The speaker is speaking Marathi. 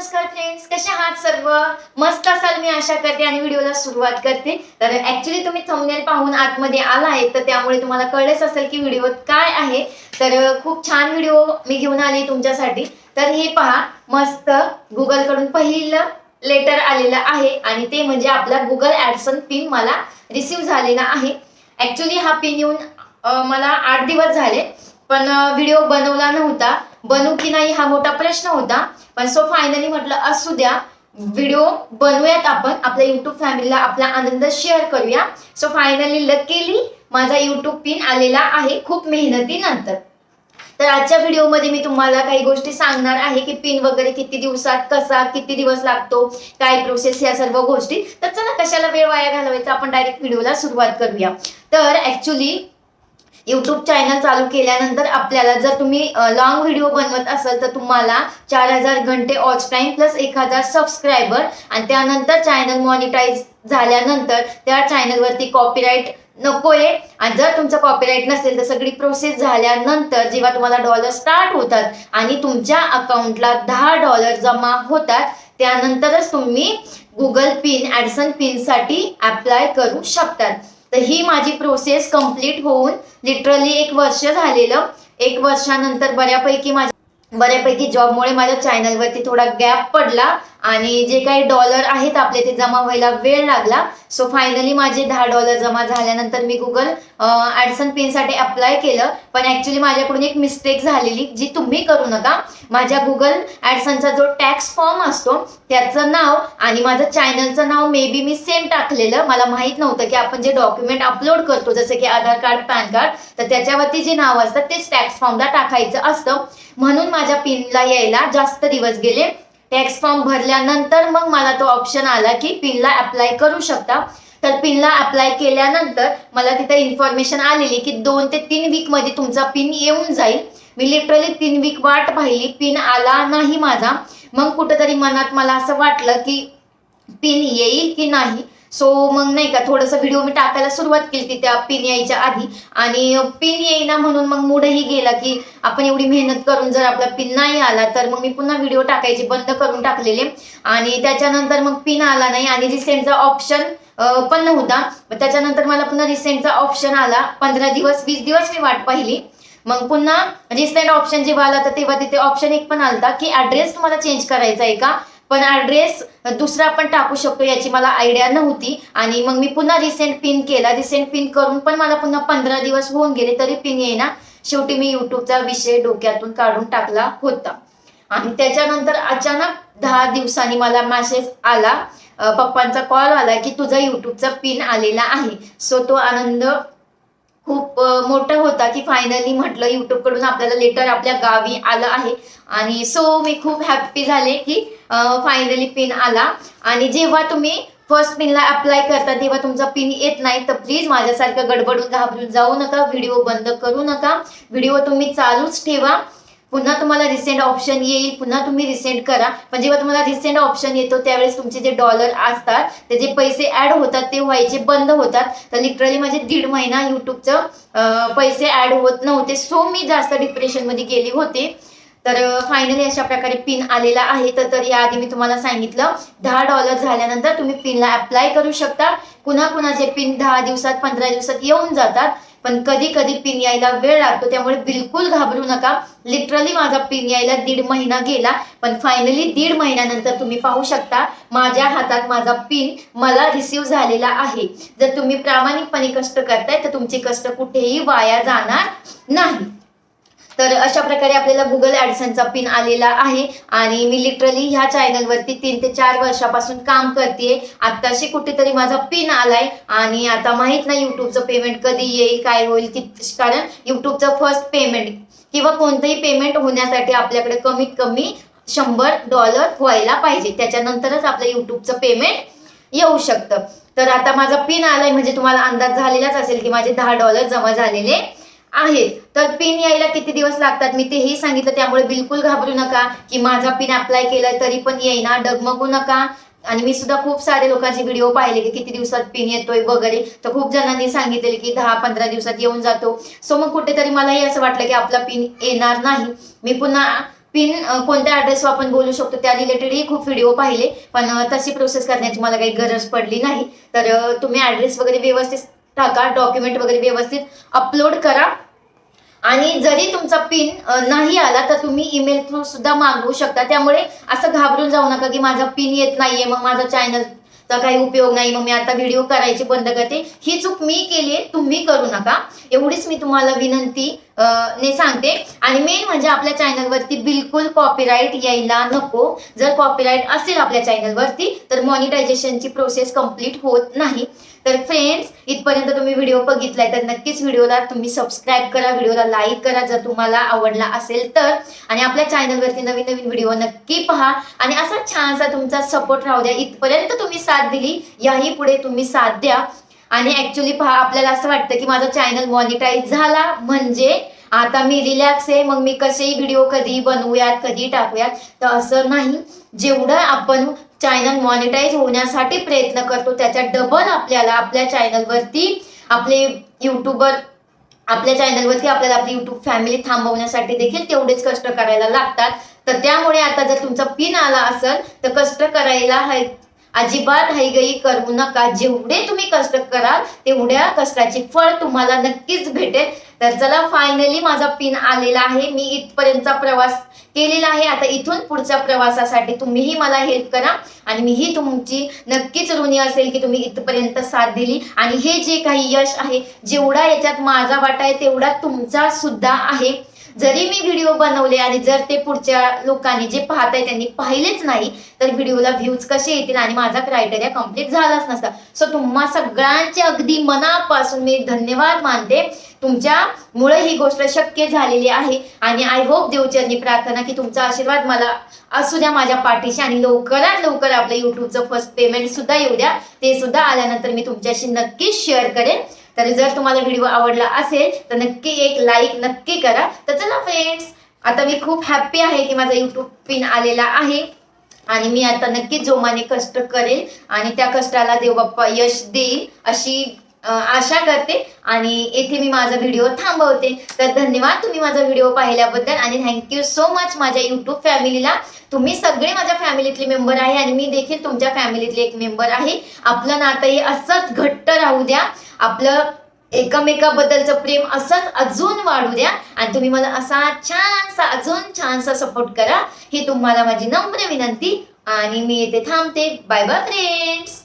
नमस्कार फ्रेंड्स, कसे आहात सर्व? मस्त असाल मी आशा करते आणि व्हिडिओला सुरुवात करते. तर ऍक्च्युली तुम्ही थंबनेल पाहून आतमध्ये आला आहे, तर त्यामुळे तुम्हाला कळलेच असेल की व्हिडिओ काय आहे. तर खूप छान व्हिडिओ मी घेऊन आली तुमच्यासाठी. तर हे पहा, मस्त गुगल कडून पहिलं लेटर आलेलं आहे आणि ते म्हणजे आपला गुगल ऍडसन पिन मला रिसीव्ह झालेला आहे. ऍक्च्युली हा पिन येऊन मला 8 दिवस झाले, पण व्हिडिओ बनवला नव्हता. बनवू की नाही हा मोठा प्रश्न होता, पण सो फायनली म्हटलं असू द्या, व्हिडिओ बनवूयात, आपण आपल्या युट्यूब फॅमिलीला आपला आनंद शेअर करूया. सो फायनली लकीली माझा युट्यूब पिन आलेला आहे खूप मेहनतीनंतर. तर आजच्या व्हिडिओमध्ये मी तुम्हाला काही गोष्टी सांगणार आहे की पिन वगैरे किती दिवसात, कसा, किती दिवस लागतो, काय प्रोसेस, या सर्व गोष्टी. तर चला कशाला वेळ वाया घालवायचा, आपण डायरेक्ट व्हिडिओला सुरुवात करूया. तर ऍक्च्युली यूट्यूब चॅनल चालू केल्यानंतर आपल्याला, जर तुम्ही लॉंग व्हिडिओ बनवत असाल तर तुम्हाला 4000 घंटे वॉच टाइम प्लस 1000 सबस्क्रायबर, आणि त्यानंतर चॅनल मॉनिटाईज झाल्यानंतर त्या चॅनलवरती कॉपीराईट नकोय. आणि जर तुमचं कॉपीराईट नसेल तर सगळी प्रोसेस झाल्यानंतर जेव्हा तुम्हाला डॉलर स्टार्ट होतात आणि तुमच्या अकाउंटला $10 जमा होतात, त्यानंतरच तुम्ही गुगल पिन, ऍडसन पिन साठी अप्लाय करू शकतात. तर ही माझी प्रोसेस कंप्लीट होऊन लिटरली 1 वर्ष झालेलं. 1 वर्षानंतर बऱ्यापैकी जॉबमुळे माझ्या चॅनलवरती थोडा गॅप पडला आणि जे काही डॉलर आहेत आपले ते जमा व्हायला वेळ लागला. सो फायनली माझे $10 जमा झाल्यानंतर मी गुगल ऍडसन पिनसाठी अप्लाय केलं. पण ऍक्च्युली माझ्याकडून एक मिस्टेक झालेली, जी तुम्ही करू नका. माझ्या गुगल ऍडसनचा जो टॅक्स फॉर्म असतो त्याचं नाव आणि माझं चॅनलचं नाव मे बी मी सेम टाकलेलं. मला माहित नव्हतं की आपण जे डॉक्युमेंट अपलोड करतो, जसं की आधार कार्ड, पॅन कार्ड, तर त्याच्यावरती जे नाव असतं तेच टॅक्स फॉर्मला टाकायचं असतं. म्हणून माझ्या पिनला यायला जास्त दिवस गेले. टॅक्स फॉर्म भरल्यानंतर मग मला तो ऑप्शन आला की पिनला अप्लाय करू शकता. तर पिनला अप्लाय केल्यानंतर मला तिथे इन्फॉर्मेशन आलेली की 2 ते 3 वीक मध्ये तुमचा पिन येऊन जाईल. मी लिटरली 3 वीक वाट पाहिली, पिन आला नाही माझा. मग कुठेतरी मनात मला असं वाटलं की पिन येईल की नाही. सो मग नाही का, थोडंसं व्हिडिओ मी टाकायला सुरुवात केली त्या पिन यायच्या आधी, आणि पिन येईना म्हणून मग मूडही गेला की आपण एवढी मेहनत करून जर आपला पिन नाही आला तर मग मी पुन्हा व्हिडिओ टाकायचे बंद करून टाकलेले. आणि त्याच्यानंतर मग पिन आला नाही आणि रिसेंटचा ऑप्शन पण नव्हता. त्याच्यानंतर मला पुन्हा रिसेंटचा ऑप्शन आला. 15 दिवस 20 दिवस मी वाट पाहिली. मग पुन्हा रिसेंट ऑप्शन जेव्हा आला तर तेव्हा तिथे ऑप्शन एक पण आलता की ऍड्रेस तुम्हाला चेंज करायचा आहे का, पण ऍड्रेस दुसरा पण टाकू शकतो याची मला आयडिया नव्हती. आणि मग मी पुन्हा रिसेंट पिन केला. रिसेंट पिन करून पण मला पुन्हा 15 दिवस होऊन गेले तरी पिन येईना. शेवटी मी युट्यूबचा विषय डोक्यातून काढून टाकला होता. आणि त्याच्यानंतर अचानक 10 दिवसांनी मला मेसेज आला, पप्पांचा कॉल आला की तुझा युट्यूबचा पिन आलेला आहे. सो तो आनंद खूप मोठा होता की फायनली म्हटलं युट्यूब कडून आपल्याला लेटर आपल्या गावी आलं आहे. आणि सो मी खूप हॅप्पी झाले की फायनली पिन आला. आणि जेव्हा तुम्ही फर्स्ट पिनला अप्लाय करता तेव्हा तुमचा पिन येत नाही तर प्लीज माझ्यासारखं गडबडून घाबरून जाऊ नका, व्हिडिओ बंद करू नका, व्हिडिओ तुम्ही चालूच ठेवा. पुन्हा तुम्हाला रिसेंट ऑप्शन येईल, पुन्हा तुम्ही रिसेंट करा. पण जेव्हा तुम्हाला रिसेंट ऑप्शन येतो त्यावेळेस तुमचे जे डॉलर असतात ते जे पैसे ऍड होतात ते व्हायचे बंद होतात. तर लिटरली माझे 1.5 महिना युट्यूबचं पैसे ऍड होत नव्हते. सो मी जास्त डिप्रेशनमध्ये गेली होते. तर फायनली अशा प्रकारे पिन आलेला आहे. तर याआधी मी तुम्हाला सांगितलं $10 झाल्यानंतर तुम्ही पिनला अप्लाय करू शकता. कुणाकुणाचे पिन 10 दिवसात, 15 दिवसात येऊन जातात, पण कधी कधी पिन यायला वेळ लागतो. त्यामुळे बिलकुल घाबरू नका. लिटरली माझा पिन यायला 1.5 महिना गेला, पण फायनली 1.5 महिन्यानंतर तुम्ही पाहू शकता माझ्या हातात माझा पिन मला रिसीव्ह झालेला आहे. जर तुम्ही प्रामाणिकपणे कष्ट करताय तर तुमचे कष्ट कुठेही वाया जाणार नाही. तर अशा प्रकारे आपल्याला गुगल ऍडसनचा पिन आलेला आहे. आणि मी लिटरली ह्या चॅनलवरती 3 ते 4 वर्षापासून काम करते. आत्ताशी कुठेतरी माझा पिन आलाय आणि आता माहित नाही युट्यूबचं पेमेंट कधी येईल, काय होईल, कारण युट्यूबचं फर्स्ट पेमेंट किंवा कोणतंही पेमेंट होण्यासाठी आपल्याकडे कमीत कमी $100 व्हायला पाहिजे, त्याच्यानंतरच आपलं युट्यूबचं पेमेंट येऊ शकतं. तर आता माझा पिन आलाय म्हणजे तुम्हाला अंदाज झालेलाच असेल की माझे $10 जमा झालेले आहेत. तर पिन यायला किती दिवस लागतात मी तेही सांगितलं. त्यामुळे बिलकुल घाबरू नका की माझा पिन अप्लाय केला तरी पण येईना, डगमगू नका. आणि मी सुद्धा खूप सारे लोकांचे व्हिडिओ पाहिले की किती दिवसात पिन येतोय वगैरे, तर खूप जणांनी सांगितले की 10-15 दिवसात येऊन जातो. सो मग कुठेतरी मलाही असं वाटलं की आपला पिन येणार नाही. मी पुन्हा पिन कोणत्या ऍड्रेसवर आपण बोलू शकतो त्या रिलेटेडही खूप व्हिडिओ पाहिले, पण तशी प्रोसेस करण्याची मला काही गरज पडली नाही. तर तुम्ही ऍड्रेस वगैरे व्यवस्थित टाका, डॉक्युमेंट वगैरे व्यवस्थित अपलोड करा. आणि जरी तुमचा पिन नाही आला तर तुम्ही ईमेल थ्रू सुद्धा मागवू शकता. त्यामुळे असं घाबरून जाऊ नका की माझा पिन येत नाहीये, मग माझा चॅनलचा काही उपयोग नाही, मग मी आता व्हिडिओ करायची बंद करते. ही चूक मी केली आहे, तुम्ही करू नका. एवढीच मी तुम्हाला विनंती ने सांगते. आणि मेन म्हणजे आपल्या चॅनलवरती बिलकुल कॉपीराईट यायला नको. जर कॉपीराईट असेल आपल्या चॅनलवरती तर मॉनिटायझेशनची प्रोसेस कंप्लीट होत नाही. तर फ्रेंड्स, इथपर्यंत तुम्ही व्हिडिओ बघितलाय तर नक्कीच व्हिडिओला तुम्ही सबस्क्राईब करा, व्हिडिओला लाईक करा जर तुम्हाला आवडला असेल तर. आणि आपल्या चॅनलवरती नवीन नवीन व्हिडिओ नक्की पहा आणि असा छानसा तुमचा सपोर्ट राहू द्या. इथपर्यंत तुम्ही साथ दिली, याही पुढे तुम्ही साथ द्या. आणि ऍक्च्युली पहा, आपल्याला असं वाटतं की माझा चॅनल मॉनिटाईज झाला म्हणजे आता मी रिलॅक्स आहे, मग मी कसेही व्हिडिओ कधी बनवूयात, कधी टाकूयात. तर असं नाही. जेवढं आपण चॅनल मॉनिटाईज होण्यासाठी प्रयत्न करतो त्याच्या डबल आपल्याला आपल्या चॅनलवरती आपले युट्यूबर आपल्या चॅनलवरती आपल्याला आपली युट्यूब फॅमिली थांबवण्यासाठी देखील तेवढेच कष्ट करायला लागतात. तर त्यामुळे आता जर तुमचा पिन आला असेल तर कष्ट करायला अजिबात हयगई करू नका. जेवढे तुम्ही कष्ट कराल तेवढ्या कष्टाची फळ तुम्हाला नक्कीच भेटेल. तर चला, फायनली माझा पिन आलेला आहे. मी इथपर्यंतचा प्रवास केलेला आहे. आता इथून पुढच्या प्रवासासाठी तुम्हीही मला हेल्प करा आणि मीही तुमची नक्कीच ऋणी असेल की तुम्ही इथपर्यंत साथ दिली. आणि हे जे काही यश आहे, जेवढा याच्यात माझा वाटा आहे तेवढा तुमचा सुद्धा आहे. जरी मी व्हिडिओ बनवले आणि जर ते पुढच्या लोकांनी जे पाहत आहे त्यांनी पाहिलेच नाही तर व्हिडिओला व्ह्यूज कसे येतील आणि माझा क्रायटेरिया कंप्लीट झालाच नसता. सो तुम्हा सगळ्यांचे अगदी मनापासून मी धन्यवाद मानते. तुमच्यामुळे ही गोष्ट शक्य झालेली आहे. आणि आय होप, देवचरणी प्रार्थना की तुमचा आशीर्वाद मला असू द्या माझ्या पाठीशी आणि लवकरात लवकर आपलं युट्यूबचं फर्स्ट पेमेंट सुद्धा येऊ द्या. ते सुद्धा आल्यानंतर मी तुमच्याशी नक्कीच शेअर करेन. तर जर तुम्हाला व्हिडिओ आवडला असेल तर नक्की एक लाईक नक्की करा. तर चला फ्रेंड्स, आता मी खूप हॅप्पी आहे की माझा युट्यूब पिन आलेला आहे आणि मी आता नक्कीच जोमाने कष्ट करेल आणि त्या कष्टाला देव बाप्पा यश देईल अशी आशा करते. आणि येथे मी माझा व्हिडिओ थांबवते. तर धन्यवाद तुम्ही माझा व्हिडिओ पाहिल्याबद्दल आणि थँक्यू सो मच माझ्या युट्यूब फॅमिलीला. तुम्ही सगळे माझ्या फॅमिलीतले मेंबर आहे आणि मी देखील तुमच्या फॅमिलीतले एक मेंबर आहे. आपलं नातंही असंच घट्ट राहू द्या. आपलं एकमेकाबद्दलचं प्रेम असंच अजून वाढू द्या आणि तुम्ही मला असा छानसा अजून छानसा सपोर्ट करा. ही तुम्हाला माझी नम्र विनंती आणि मी येथे थांबते. Bye bye friends.